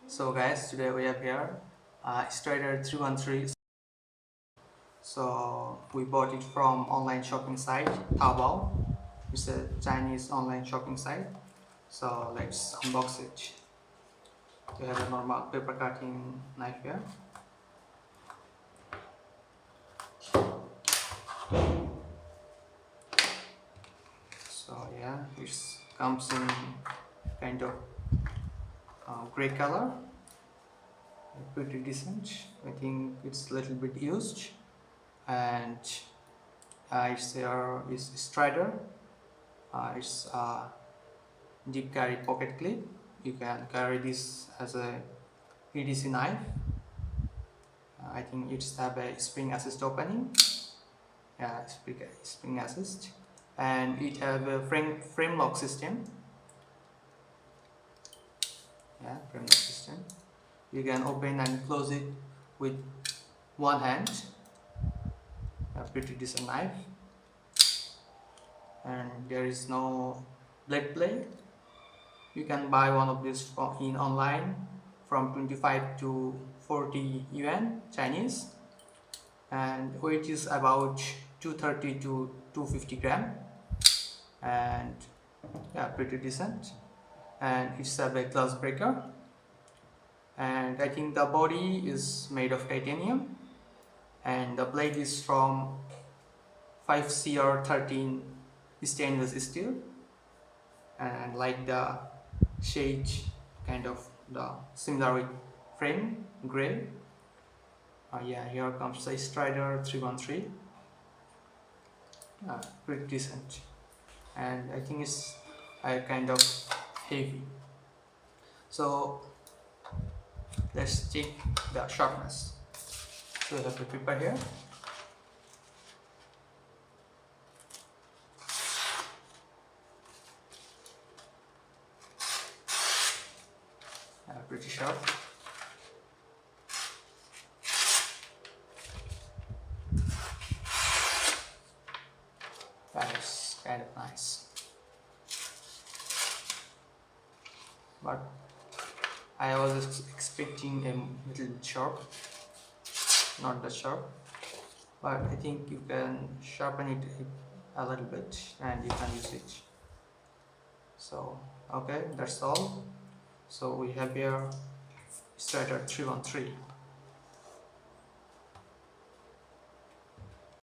So guys, today we have here Strider 313. So we bought it from online shopping site Taobao. It's a Chinese online shopping site. So let's unbox it. We have a normal paper cutting knife here. So yeah, it comes in kind of gray color. Pretty decent. I think it's a little bit used, and it's Strider. It's deep carry pocket clip. You can carry this as a EDC knife. I think it's have a spring assist opening. Yeah, spring assist, and it have a frame lock system. Yeah, frame lock system. You can open and close it with one hand. A pretty decent knife, and there is no blade play. You can buy one of these in online from 25 to 40 yuan Chinese, and weight is about 230 to 250 gram, and yeah, pretty decent. And it's a glass breaker, and I think the body is made of titanium, and the blade is from 5CR13 stainless steel, and like the shade kind of the similar with frame gray. Yeah, here comes the Strider 313. Pretty decent, and I think it's kind of heavy. So let's check the sharpness. So we have the paper here. Pretty sharp. That is kind of nice, but I was expecting a little bit sharp, not that sharp, but I think you can sharpen it a little bit and you can use it. So okay, that's all. So we have here Strider 313.